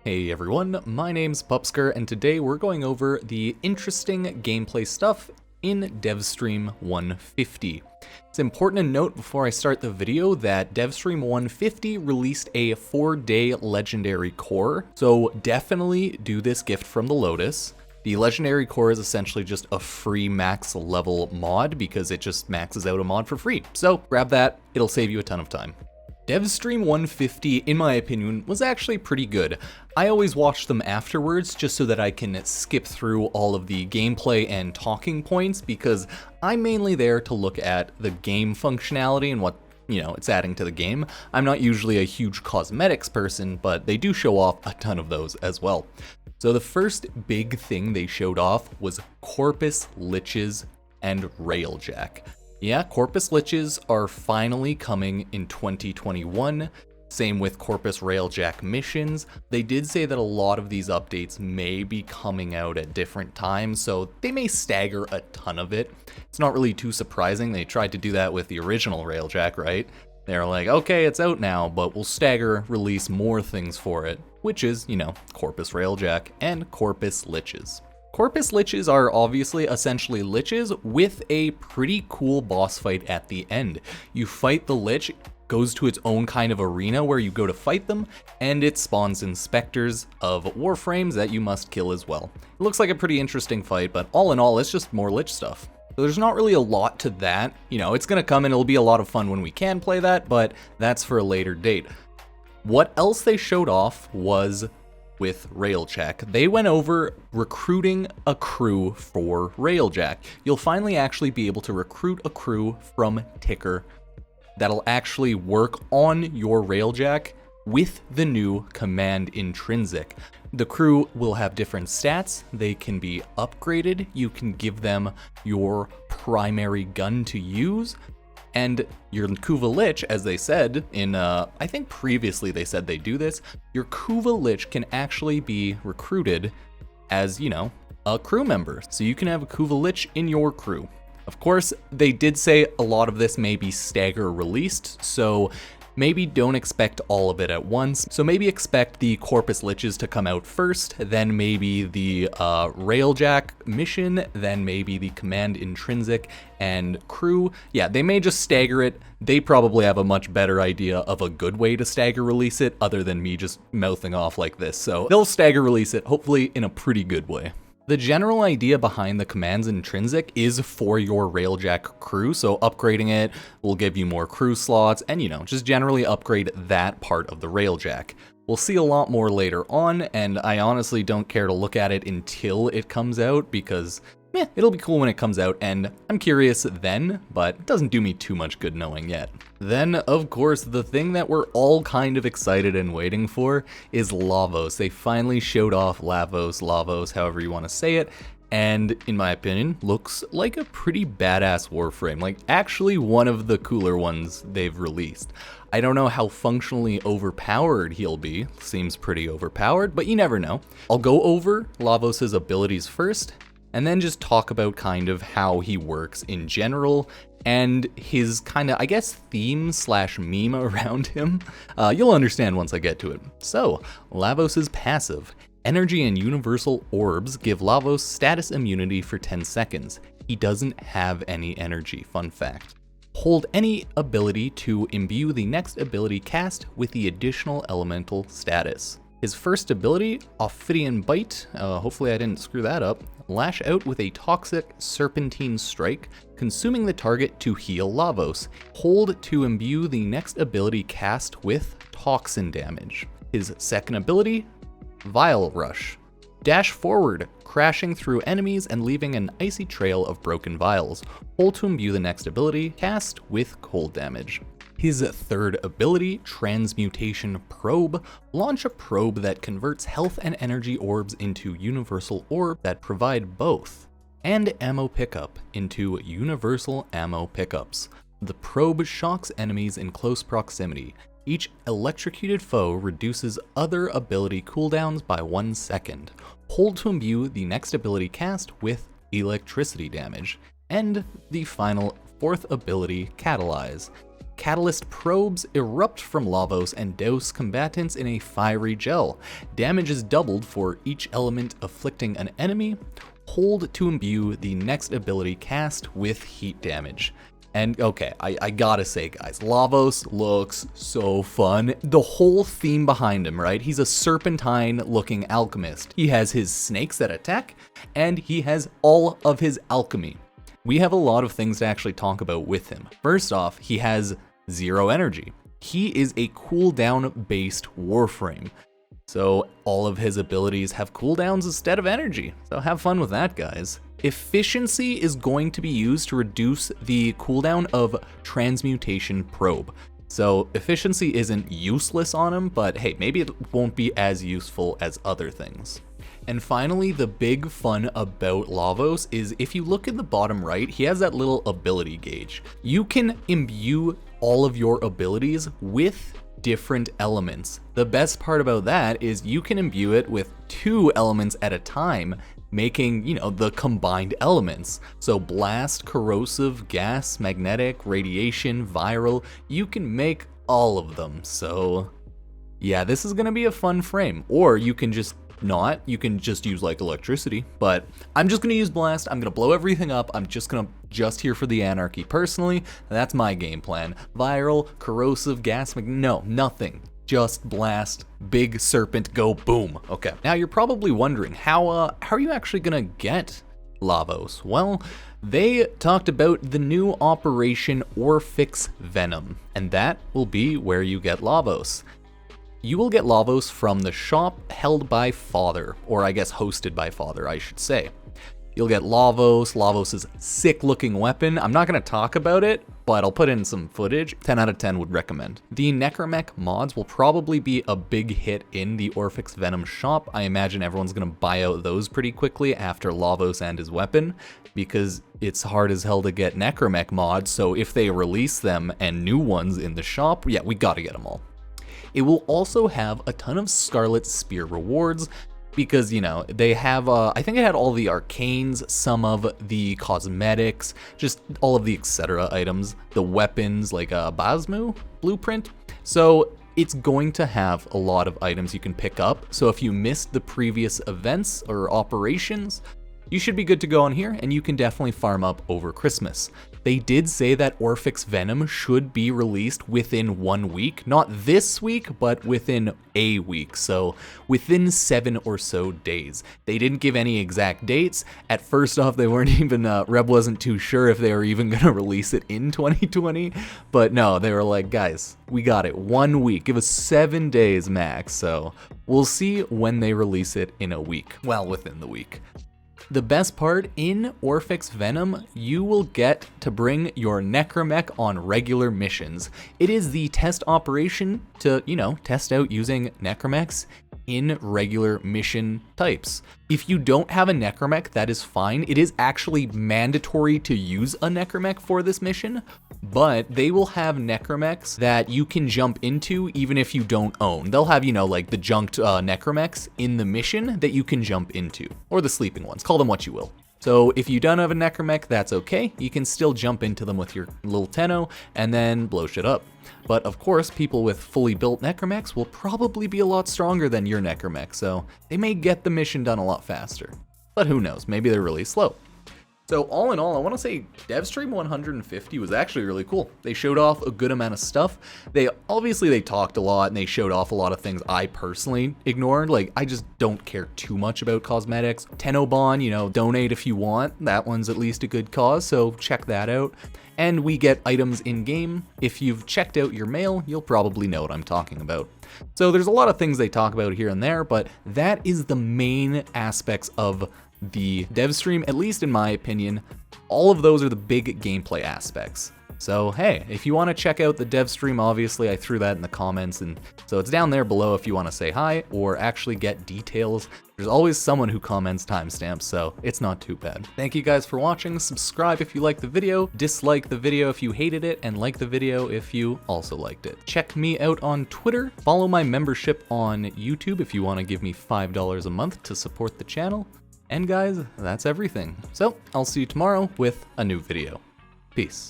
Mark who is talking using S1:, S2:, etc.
S1: Hey everyone, my name's Pupsker, and today we're going over the interesting gameplay stuff in Devstream 150. It's important to note before I start the video that Devstream 150 released a 4-day legendary core, so definitely do this gift from the Lotus. The legendary core is essentially just a free max level mod because it just maxes out a mod for free. So grab that, it'll save you a ton of time. Devstream 150, in my opinion, was actually pretty good. I always watch them afterwards just so that I can skip through all of the gameplay and talking points because I'm mainly there to look at the game functionality and what, it's adding to the game. I'm not usually a huge cosmetics person, but they do show off a ton of those as well. So the first big thing they showed off was Corpus Liches and Railjack. Yeah, Corpus Liches are finally coming in 2021. Same with Corpus Railjack missions. They did say that a lot of these updates may be coming out at different times, so they may stagger a ton of it. It's not really too surprising. They tried to do that with the original Railjack, right? They're like, okay, it's out now, but we'll release more things for it, which is, Corpus Railjack and Corpus Liches. Corpus Liches are obviously essentially Liches with a pretty cool boss fight at the end. You fight the Lich, goes to its own kind of arena where you go to fight them, and it spawns inspectors of Warframes that you must kill as well. It looks like a pretty interesting fight, but all in all, it's just more Lich stuff. So there's not really a lot to that. It's gonna come and it'll be a lot of fun when we can play that, but that's for a later date. What else they showed off was with Railjack. They went over recruiting a crew for Railjack. You'll finally actually be able to recruit a crew from Ticker that'll actually work on your Railjack with the new command intrinsic. The crew will have different stats, they can be upgraded, you can give them your primary gun to use, and your Kuva Lich, as they said in, I think previously they said they do this, your Kuva Lich can actually be recruited as, a crew member. So you can have a Kuva Lich in your crew. Of course, they did say a lot of this may be stagger released, so maybe don't expect all of it at once. So maybe expect the Corpus Liches to come out first, then maybe the Railjack mission, then maybe the command intrinsic and crew. Yeah, they may just stagger it. They probably have a much better idea of a good way to stagger release it other than me just mouthing off like this. So they'll stagger release it, hopefully in a pretty good way. The general idea behind the commands intrinsic is for your Railjack crew, so upgrading it will give you more crew slots and, just generally upgrade that part of the Railjack. We'll see a lot more later on, and I honestly don't care to look at it until it comes out because, it'll be cool when it comes out, and I'm curious then, but it doesn't do me too much good knowing yet. Then, of course, the thing that we're all kind of excited and waiting for is Lavos. They finally showed off Lavos, however you want to say it, and in my opinion, looks like a pretty badass Warframe, like actually one of the cooler ones they've released. I don't know how functionally overpowered he'll be, seems pretty overpowered, but you never know. I'll go over Lavos' abilities first, and then just talk about kind of how he works in general and his kind of, theme / meme around him. You'll understand once I get to it. So, Lavos' passive. Energy and universal orbs give Lavos status immunity for 10 seconds. He doesn't have any energy, fun fact. Hold any ability to imbue the next ability cast with the additional elemental status. His first ability, Ophidian Bite, hopefully I didn't screw that up, lash out with a toxic serpentine strike, consuming the target to heal Lavos. Hold to imbue the next ability cast with toxin damage. His second ability, Vial Rush. Dash forward, crashing through enemies and leaving an icy trail of broken vials. Hold to imbue the next ability cast with cold damage. His third ability, Transmutation Probe, launch a probe that converts health and energy orbs into universal orb that provide both, and ammo pickup into universal ammo pickups. The probe shocks enemies in close proximity. Each electrocuted foe reduces other ability cooldowns by 1 second. Hold to imbue the next ability cast with electricity damage. And the final fourth ability, Catalyze. Catalyst probes erupt from Lavos and douse combatants in a fiery gel. Damage is doubled for each element afflicting an enemy. Hold to imbue the next ability cast with heat damage. And okay, I gotta say guys, Lavos looks so fun. The whole theme behind him, right? He's a serpentine looking alchemist. He has his snakes that attack, and he has all of his alchemy. We have a lot of things to actually talk about with him. First off, he has 0 energy. He is a cooldown based Warframe. So all of his abilities have cooldowns instead of energy. So have fun with that, guys. Efficiency is going to be used to reduce the cooldown of Transmutation Probe. So efficiency isn't useless on him, but hey, maybe it won't be as useful as other things. And finally, the big fun about Lavos is if you look in the bottom right, he has that little ability gauge. You can imbue all of your abilities with different elements. The best part about that is you can imbue it with 2 elements at a time, making, you know, the combined elements. So blast, corrosive, gas, magnetic, radiation, viral, you can make all of them. So yeah, this is gonna be a fun frame. Or you can just not, you can just use like electricity, but I'm just gonna use blast. I'm gonna blow everything up. I'm just here for the anarchy personally. That's my game plan. Viral, corrosive, gas, no, nothing. Just blast, big serpent, go boom. Okay, now you're probably wondering, how are you actually gonna get Lavos? Well, they talked about the new Operation Orphix Venom, and that will be where you get Lavos. You will get Lavos from the shop held by Father, or I guess hosted by Father, I should say. You'll get Lavos' sick looking weapon. I'm not gonna talk about it, but I'll put in some footage. 10 out of 10 would recommend. The Necromech mods will probably be a big hit in the Orphix Venom shop. I imagine everyone's gonna buy out those pretty quickly after Lavos and his weapon, because it's hard as hell to get Necromech mods, so if they release them and new ones in the shop, yeah, we gotta get them all. It will also have a ton of Scarlet Spear rewards, because, you know, they have, I think it had all the arcanes, some of the cosmetics, just all of the etc. items, the weapons, like a Basmu blueprint. So it's going to have a lot of items you can pick up. So if you missed the previous events or operations, you should be good to go on here, and you can definitely farm up over Christmas. They did say that Orphix Venom should be released within 1 week. Not this week, but within a week. So within 7 or so days. They didn't give any exact dates. At first off, they weren't even, Reb wasn't too sure if they were even gonna release it in 2020. But no, they were like, guys, we got it. 1 week. Give us 7 days max. So we'll see when they release it in a week. Well, within the week. The best part, in Orphix Venom, you will get to bring your Necromech on regular missions. It is the test operation to, you know, test out using Necromechs in regular mission types. If you don't have a Necromech, that is fine. It is actually mandatory to use a Necromech for this mission, but they will have Necromechs that you can jump into even if you don't own. They'll have, you know, like the junked Necromechs in the mission that you can jump into, or the sleeping ones, call them what you will. So if you don't have a Necromech, that's okay. You can still jump into them with your little Tenno and then blow shit up. But of course, people with fully built Necromechs will probably be a lot stronger than your Necromech, so they may get the mission done a lot faster. But who knows, maybe they're really slow. So all in all, I want to say Devstream 150 was actually really cool. They showed off a good amount of stuff. They talked a lot and they showed off a lot of things I personally ignored. Like, I just don't care too much about cosmetics. Tenobon, you know, donate if you want. That one's at least a good cause, so check that out. And we get items in game. If you've checked out your mail, you'll probably know what I'm talking about. So there's a lot of things they talk about here and there, but that is the main aspects of the Devstream, at least in my opinion. All of those are the big gameplay aspects. So hey, if you want to check out the Devstream, obviously I threw that in the comments, and so it's down there below if you want to say hi or actually get details. There's always someone who comments timestamps, so it's not too bad. Thank you guys for watching. Subscribe if you liked the video, dislike the video if you hated it, and like the video if you also liked it. Check me out on Twitter, follow my membership on YouTube if you want to give me $5 a month to support the channel. And guys, that's everything. So I'll see you tomorrow with a new video. Peace.